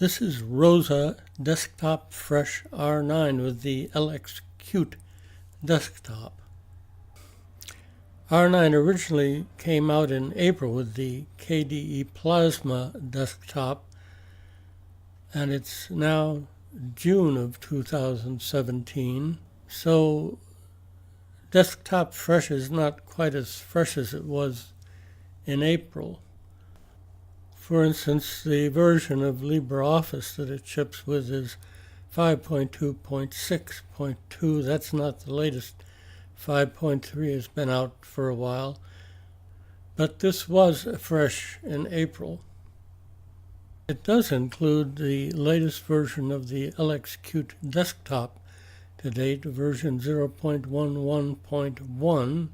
This is ROSA Desktop Fresh R9 with the LXQt desktop. R9 originally came out in April with the KDE Plasma desktop, and it's now June of 2017. So Desktop Fresh is not quite as fresh as it was in April. For instance, the version of LibreOffice that it ships with is 5.2.6.2. That's not the latest. 5.3 has been out for a while. But this was fresh in April. It does include the latest version of the LXQt desktop to date, version 0.11.1.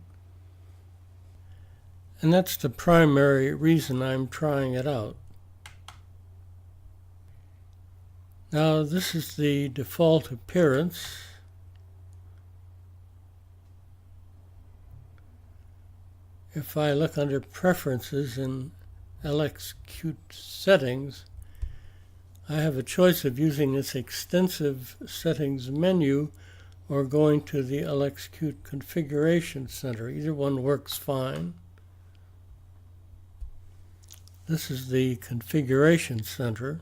And that's the primary reason I'm trying it out. Now, this is the default appearance. If I look under Preferences in LXQt Settings, I have a choice of using this extensive settings menu or going to the LXQt Configuration Center. Either one works fine. This is the Configuration Center.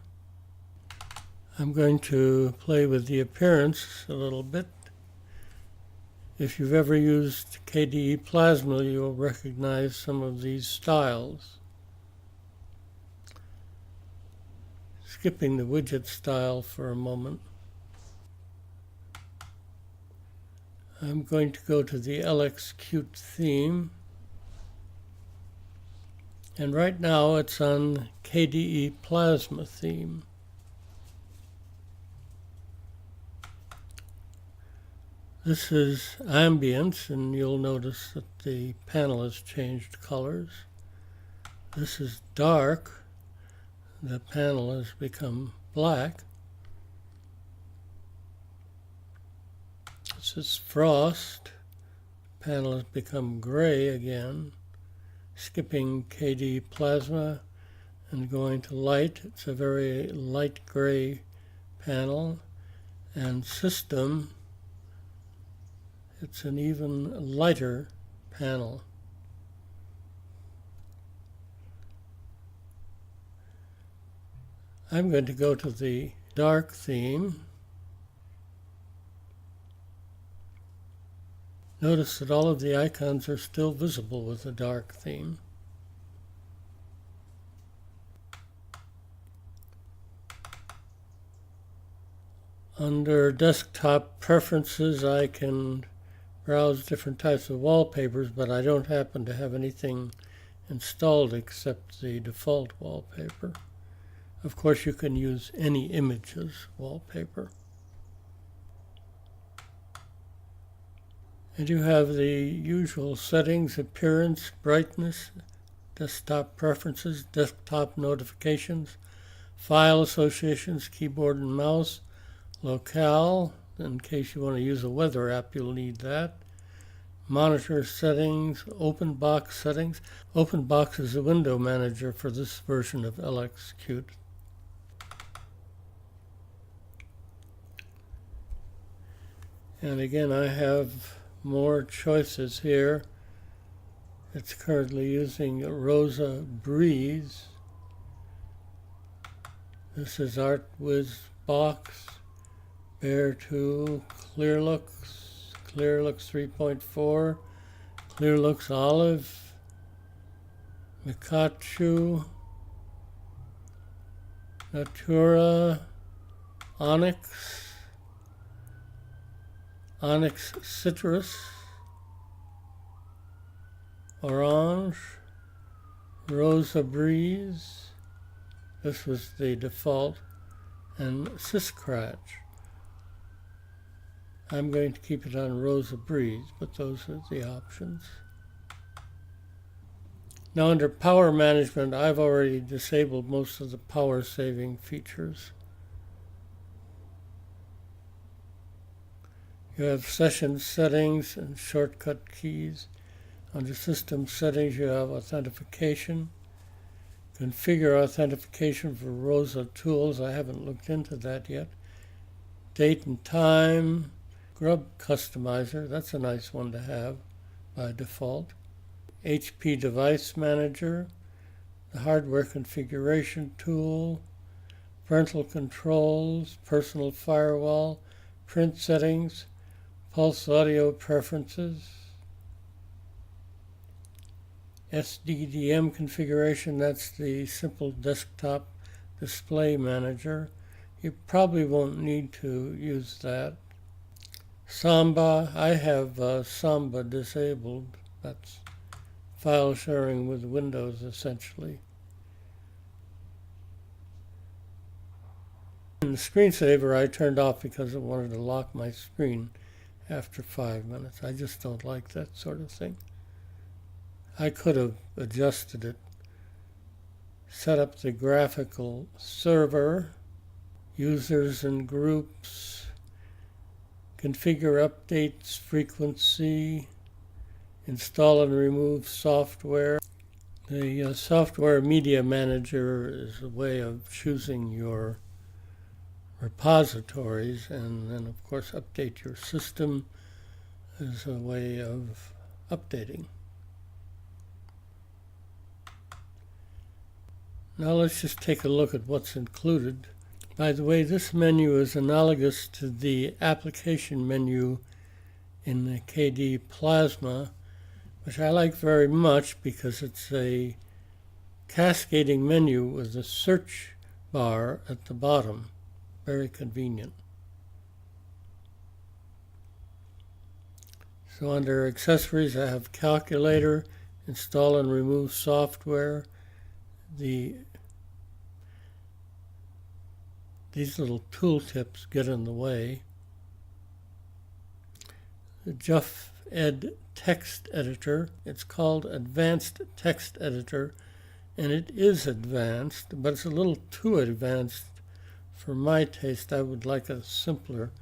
I'm going to play with the appearance a little bit. If you've ever used KDE Plasma, you'll recognize some of these styles. Skipping the widget style for a moment. I'm going to go to the LXQt theme. And right now it's on KDE Plasma theme. This is ambience, and you'll notice that the panel has changed colors. This is dark. The panel has become black. This is frost. The panel has become gray again. Skipping KDE Plasma and going to light, it's a very light gray panel. And system, it's an even lighter panel. I'm going to go to the dark theme. Notice that all of the icons are still visible with the dark theme. Under Desktop Preferences, I can browse different types of wallpapers, but I don't happen to have anything installed except the default wallpaper. Of course, you can use any image as wallpaper. And you have the usual settings: appearance, brightness, desktop preferences, desktop notifications, file associations, keyboard and mouse, locale, in case you want to use a weather app, you'll need that, monitor settings, open box settings. Open box is a window manager for this version of LXQt. And again, I have more choices here. It's currently using ROSA Breeze. This is ArtWiz Box, Bear 2, ClearLooks, ClearLooks 3.4, ClearLooks Olive, Mikachu, Natura, Onyx, Onyx Citrus, Orange, ROSA Breeze, this was the default, and Scratch. I'm going to keep it on ROSA Breeze, but those are the options. Now under Power Management, I've already disabled most of the power saving features. You have session settings and shortcut keys. Under system settings, you have authentication. Configure authentication for ROSA tools. I haven't looked into that yet. Date and time. Grub customizer. That's a nice one to have by default. HP device manager. The hardware configuration tool. Parental controls. Personal firewall. Print settings. Pulse audio preferences. SDDM configuration, that's the simple desktop display manager. You probably won't need to use that. Samba, I have Samba disabled. That's file sharing with Windows essentially. And the screensaver I turned off because I wanted to lock my screen after 5 minutes. I just don't like that sort of thing. I could have adjusted it. Set up the graphical server, users and groups, configure updates frequency, install and remove software. The software media manager is a way of choosing your repositories, and then of course update your system is a way of updating. Now let's just take a look at what's included. By the way, this menu is analogous to the application menu in the KDE Plasma, which I like very much because it's a cascading menu with a search bar at the bottom. Very convenient. So under accessories, I have calculator, install and remove software. These little tooltips get in the way. The JuffEd text editor, it's called Advanced Text Editor, and it is advanced, but it's a little too advanced for my taste. I would like a simpler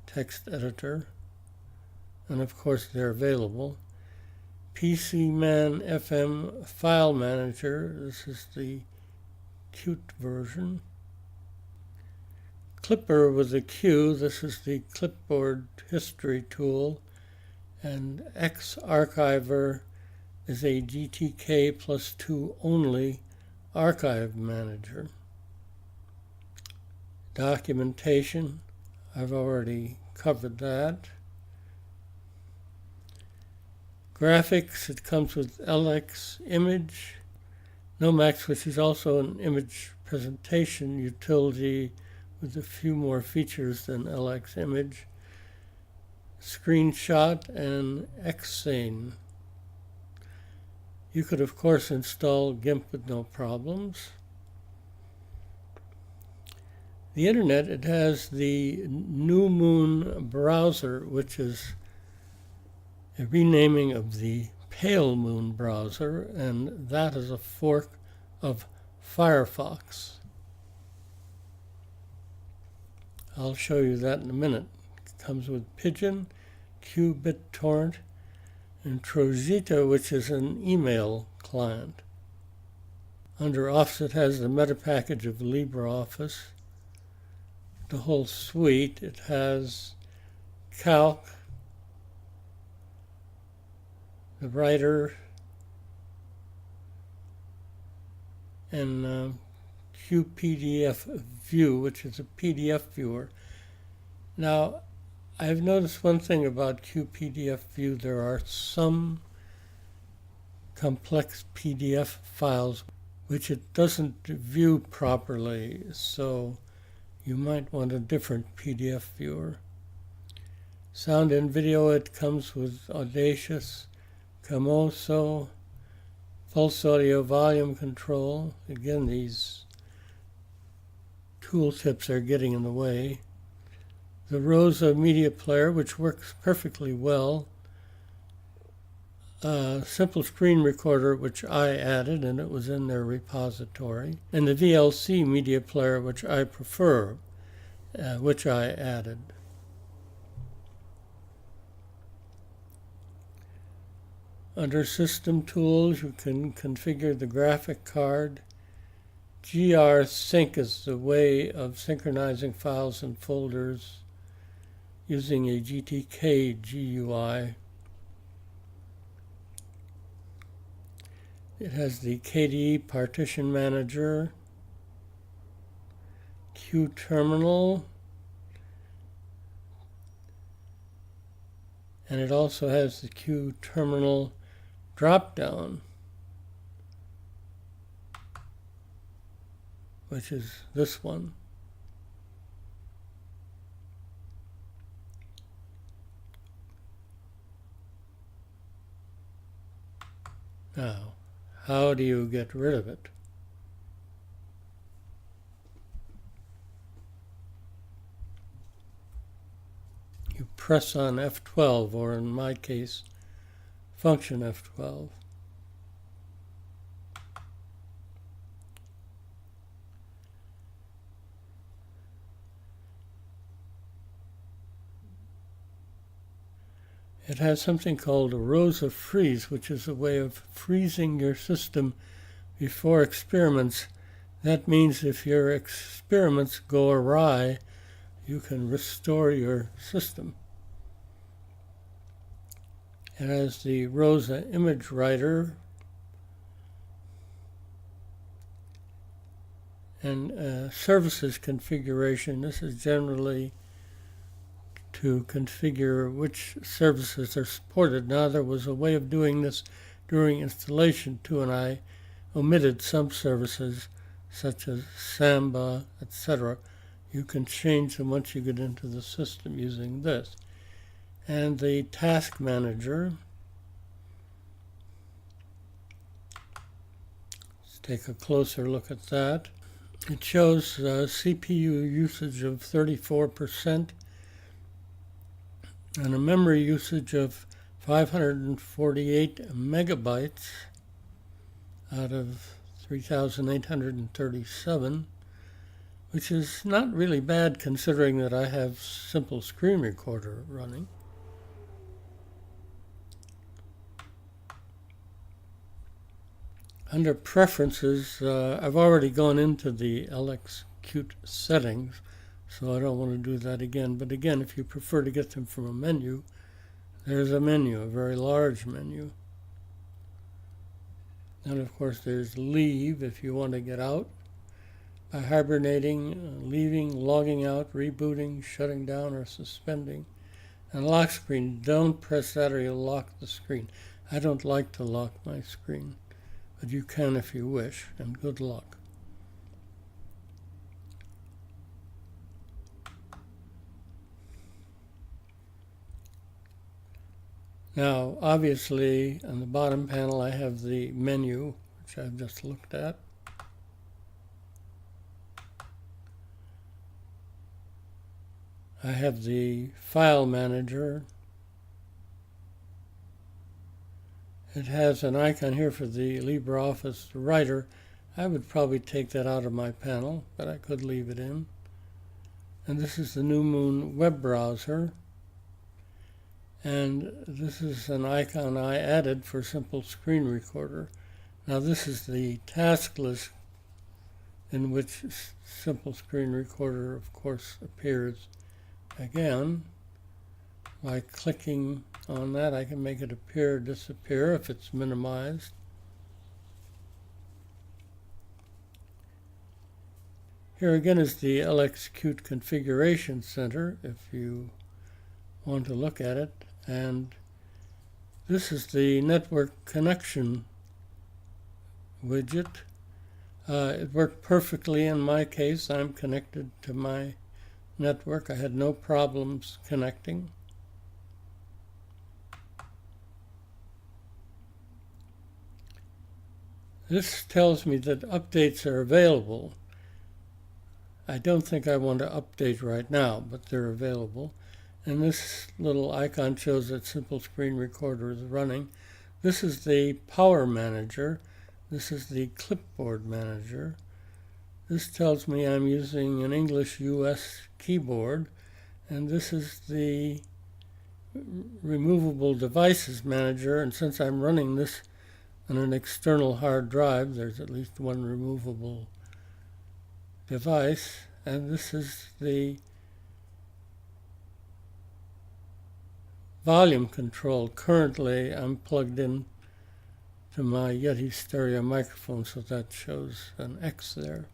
text editor, and of course they're available. PCman FM File Manager, this is the Qt version. Clipper with a Q, this is the clipboard history tool. And Xarchiver is a GTK+2 only archive manager. Documentation, I've already covered that. Graphics, it comes with LX Image, Nomax, which is also an image presentation utility with a few more features than LX Image. Screenshot and Xsane. You could of course install GIMP with no problems. The internet, it has the New Moon browser, which is a renaming of the Pale Moon browser, and that is a fork of Firefox. I'll show you that in a minute. It comes with Pigeon, QBitTorrent, and Trojita, which is an email client. Under Office, it has the meta package of LibreOffice, the whole suite. It has Calc, the Writer, and QPDF View, which is a PDF viewer. Now, I've noticed one thing about QPDF View. There are some complex PDF files which it doesn't view properly, so you might want a different PDF viewer. Sound and video, it comes with Audacious, Camoso, Pulse Audio Volume Control. Again, these tooltips are getting in the way. The ROSA Media Player, which works perfectly well. Simple Screen Recorder, which I added, and it was in their repository. And the VLC Media Player, which I prefer, which I added. Under System Tools, you can configure the graphic card, GR-Sync is the way of synchronizing files and folders using a GTK GUI. It has the KDE Partition Manager, QTerminal, and it also has the QTerminal drop-down, which is this one. Now, how do you get rid of it? You press on F12, or in my case, function F12. It has something called a ROSA freeze, which is a way of freezing your system before experiments. That means if your experiments go awry, you can restore your system. It has the ROSA image writer and services configuration. This is generally to configure which services are supported. Now, there was a way of doing this during installation too, and I omitted some services such as Samba, etc. You can change them once you get into the system using this. And the task manager. Let's take a closer look at that. It shows CPU usage of 34% and a memory usage of 548 megabytes out of 3,837, which is not really bad considering that I have Simple Screen Recorder running. Under Preferences, I've already gone into the LXQt settings, so I don't want to do that again. But again, if you prefer to get them from a menu, there's a menu, a very large menu. And of course, there's Leave if you want to get out by hibernating, leaving, logging out, rebooting, shutting down, or suspending. And Lock Screen, don't press that or you'll lock the screen. I don't like to lock my screen, but you can if you wish, and good luck. Now, obviously, on the bottom panel, I have the menu, which I've just looked at. I have the file manager. It has an icon here for the LibreOffice Writer. I would probably take that out of my panel, but I could leave it in. And this is the New Moon web browser. And this is an icon I added for Simple Screen Recorder. Now this is the task list in which Simple Screen Recorder, of course, appears. Again, by clicking on that, I can make it appear or disappear if it's minimized. Here again is the LXQt Configuration Center, if you want to look at it. And this is the network connection widget. It worked perfectly in my case. I'm connected to my network. I had no problems connecting. This tells me that updates are available. I don't think I want to update right now, but they're available. And this little icon shows that Simple Screen Recorder is running. This is the Power Manager. This is the Clipboard Manager. This tells me I'm using an English US keyboard. And this is the Removable Devices Manager. And since I'm running this on an external hard drive, there's at least one removable device, and this is the volume control. Currently, I'm plugged in to my Yeti stereo microphone, so that shows an X there.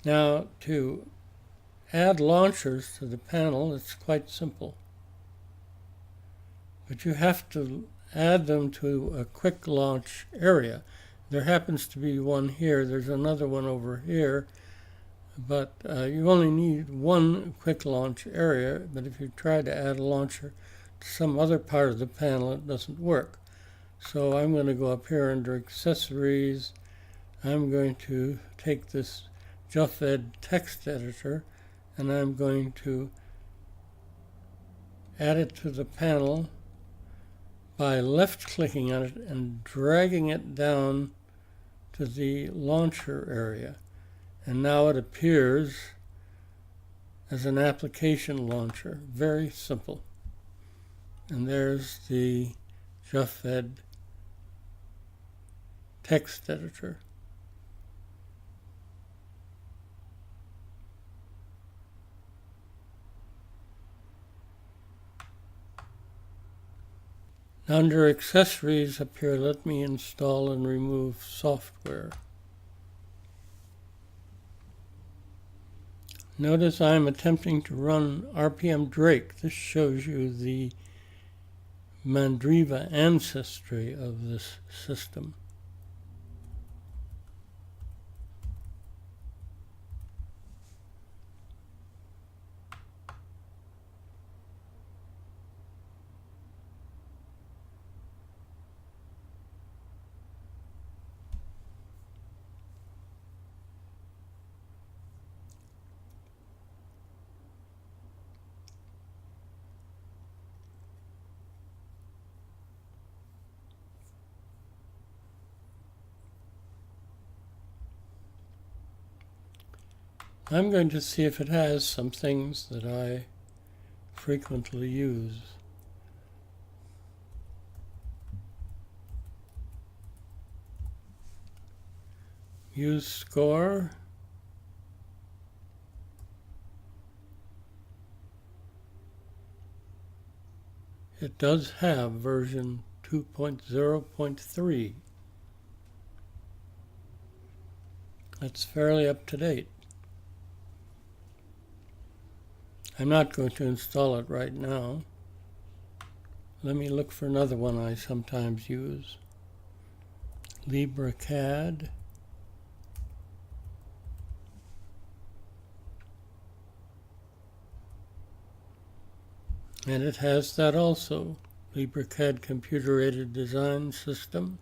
Now, to add launchers to the panel, it's quite simple. But you have to add them to a quick launch area. There happens to be one here. There's another one over here. But you only need one quick launch area. But if you try to add a launcher to some other part of the panel, it doesn't work. So I'm going to go up here under Accessories. I'm going to take this GIMP text editor, and I'm going to add it to the panel by left-clicking on it and dragging it down to the launcher area. And now it appears as an application launcher. Very simple. And there's the GIMP text editor. Under Accessories up here, let me install and remove software. Notice I'm attempting to run RPM Drake. This shows you the Mandriva ancestry of this system. I'm going to see if it has some things that I frequently use. Use score. It does have version 2.0.3. That's fairly up to date. I'm not going to install it right now. Let me look for another one I sometimes use. LibreCAD. And it has that also. LibreCAD Computer-Aided Design System,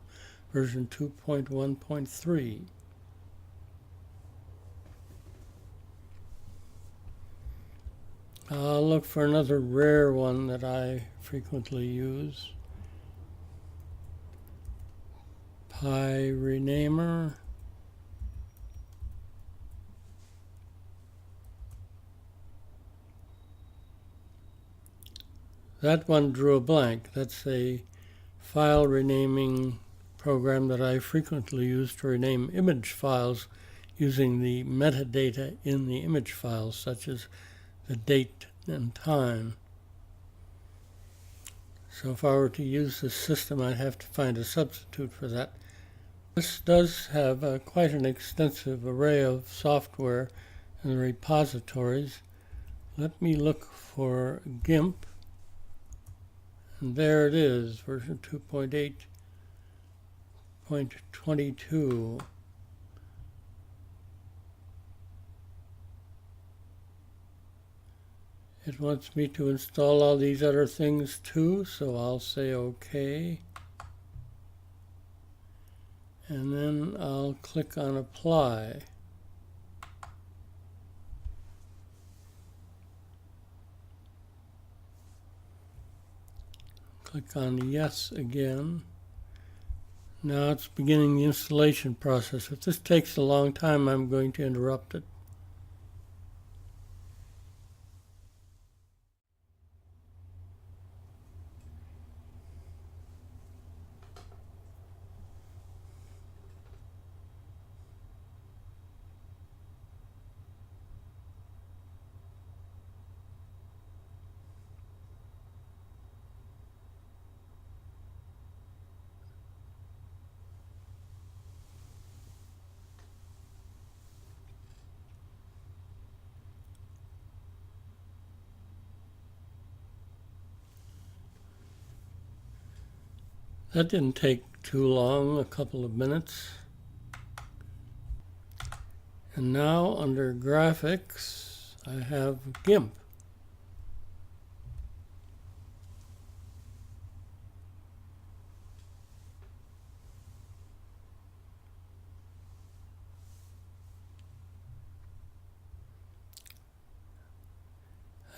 version 2.1.3. I'll look for another rare one that I frequently use. Renamer. That one drew a blank. That's a file renaming program that I frequently use to rename image files using the metadata in the image files, such as the date and time. So if I were to use this system, I'd have to find a substitute for that. This does have quite an extensive array of software and repositories. Let me look for GIMP. And there it is, version 2.8.22. It wants me to install all these other things too, so I'll say OK. And then I'll click on Apply. Click on Yes again. Now it's beginning the installation process. If this takes a long time, I'm going to interrupt it. That didn't take too long, a couple of minutes. And now under Graphics, I have GIMP.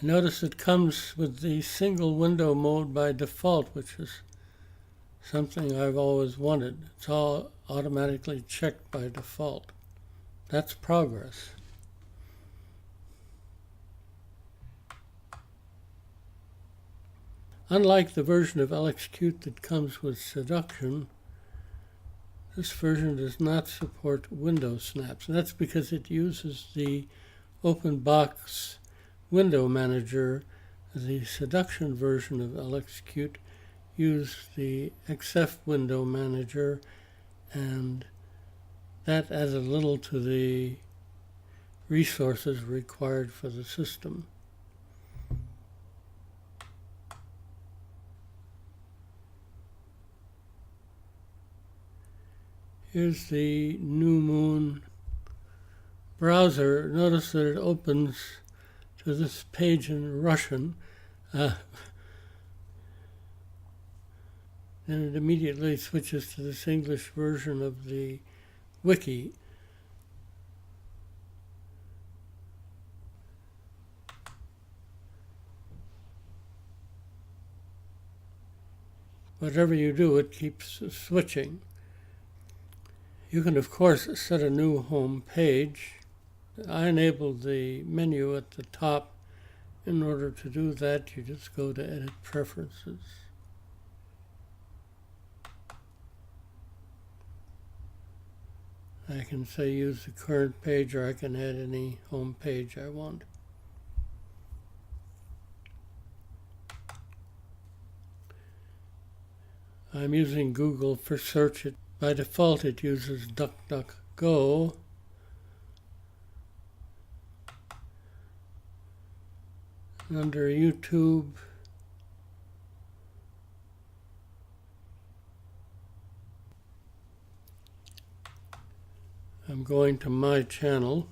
I notice it comes with the single window mode by default, which is something I've always wanted. It's all automatically checked by default. That's progress. Unlike the version of LXQt that comes with Seduction, this version does not support window snaps. And that's because it uses the open box window manager. The Seduction version of LXQt used the XF window manager, and that added little to the resources required for the system. Here's the New Moon browser. Notice that it opens to this page in Russian. Then it immediately switches to this English version of the wiki. Whatever you do, it keeps switching. You can, of course, set a new home page. I enabled the menu at the top. In order to do that, you just go to Edit Preferences. I can say use the current page, or I can add any home page I want. I'm using Google for search. By default, it uses DuckDuckGo. Under YouTube, I'm going to my channel.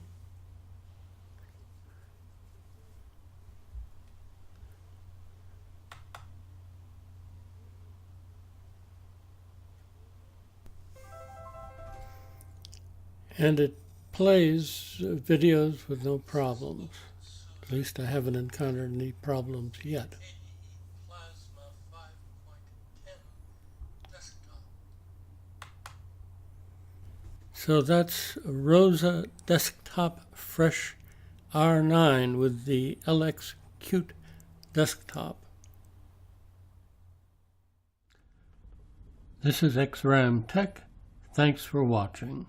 And it plays videos with no problems. At least I haven't encountered any problems yet. So that's ROSA Desktop Fresh R9 with the LXQt desktop. This is XRAM Tech. Thanks for watching.